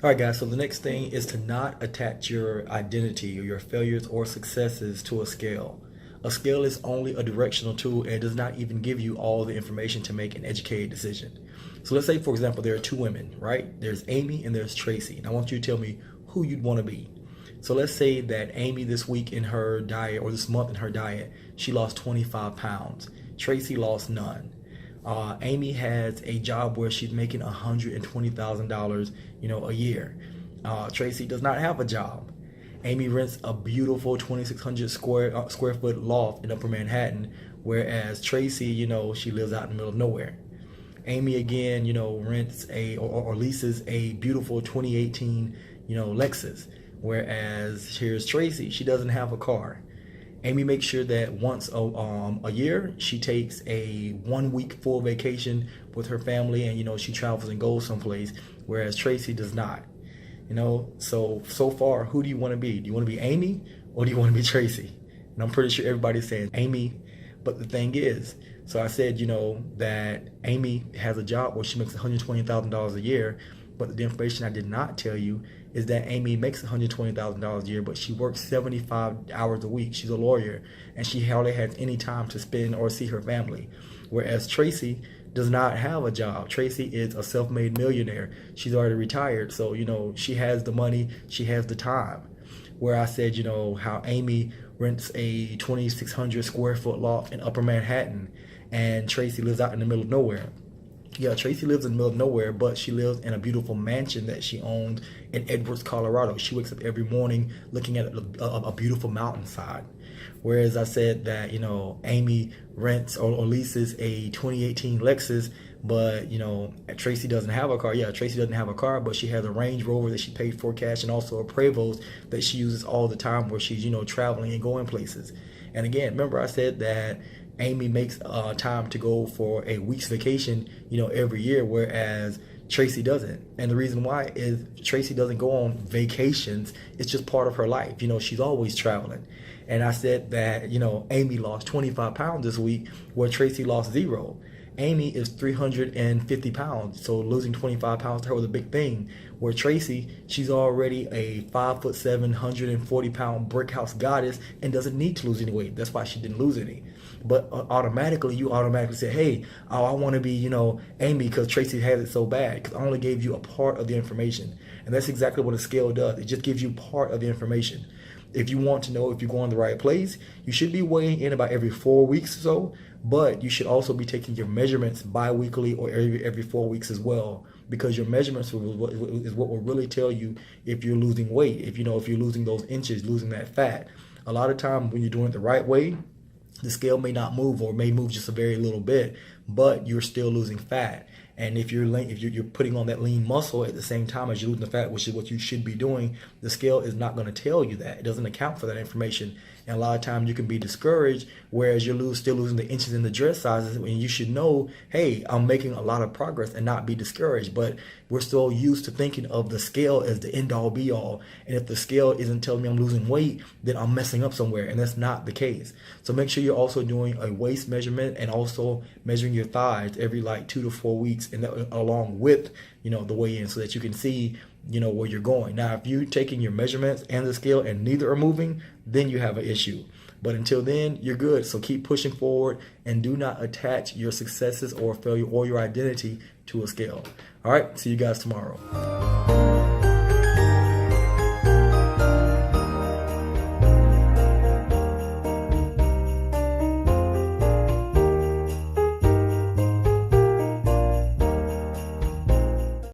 All right, guys. So the next thing is to not attach your identity or your failures or successes to a scale. A scale is only a directional tool and it does not even give you all the information to make an educated decision. So let's say, for example, there are two women, right? There's Amy and there's Tracy. And I want you to tell me who you'd want to be. So let's say that Amy this week in her diet or this month in her diet, she lost 25 pounds. Tracy lost none. Amy has a job where she's making $120,000, a year. Tracy does not have a job. Amy rents a beautiful 2,600 square foot loft in Upper Manhattan, whereas Tracy, she lives out in the middle of nowhere. Amy again, rents or leases a beautiful 2018, Lexus, whereas here's Tracy, she doesn't have a car. Amy makes sure that once a year she takes a 1 week full vacation with her family, and she travels and goes someplace, whereas Tracy does not. So far, who do you want to be? Do you want to be Amy or do you want to be Tracy? And I'm pretty sure everybody's saying Amy, but the thing is, so I said, that Amy has a job where she makes $120,000 a year, but the information I did not tell you is that Amy makes $120,000 a year, but she works 75 hours a week. She's a lawyer, and she hardly has any time to spend or see her family. Whereas Tracy does not have a job. Tracy is a self-made millionaire. She's already retired, so she has the money, she has the time. Where I said, how Amy rents a 2,600 square foot loft in Upper Manhattan, and Tracy lives out in the middle of nowhere. Yeah, Tracy lives in the middle of nowhere, but she lives in a beautiful mansion that she owns in Edwards, Colorado. She wakes up every morning looking at a beautiful mountainside. Whereas I said that, Amy rents or leases a 2018 Lexus, but, Tracy doesn't have a car. Yeah, Tracy doesn't have a car, but she has a Range Rover that she paid for cash, and also a Prevost that she uses all the time where she's, traveling and going places. And again, remember I said that Amy makes time to go for a week's vacation, every year, whereas Tracy doesn't. And the reason why is Tracy doesn't go on vacations. It's just part of her life. She's always traveling. And I said that, Amy lost 25 pounds this week where Tracy lost 0. Amy is 350 pounds, so losing 25 pounds to her was a big thing. Where Tracy, she's already a 5'7", 140-pound brick house goddess and doesn't need to lose any weight. That's why she didn't lose any. But you automatically say, hey, I want to be, Amy, because Tracy has it so bad. Because I only gave you a part of the information. And that's exactly what a scale does. It just gives you part of the information. If you want to know if you're going the right place, you should be weighing in about every 4 weeks or so, but you should also be taking your measurements bi-weekly or every 4 weeks as well, because your measurements is what will really tell you if you're losing weight, if you're losing those inches, losing that fat. A lot of time when you're doing it the right way, the scale may not move or may move just a very little bit, but you're still losing fat. And if you're putting on that lean muscle at the same time as you're losing the fat, which is what you should be doing, the scale is not going to tell you that. It doesn't account for that information. And a lot of times you can be discouraged, whereas you're still losing the inches in the dress sizes, and you should know, hey, I'm making a lot of progress, and not be discouraged. But we're so used to thinking of the scale as the end-all be-all. And if the scale isn't telling me I'm losing weight, then I'm messing up somewhere, and that's not the case. So make sure you're also doing a waist measurement and also measuring your thighs every 2 to 4 weeks, and that, along with the weigh-in, so that you can see where you're going. Now, if you're taking your measurements and the scale and neither are moving, then you have an issue. But until then, you're good. So keep pushing forward and do not attach your successes or failure or your identity to a scale. All right, see you guys tomorrow.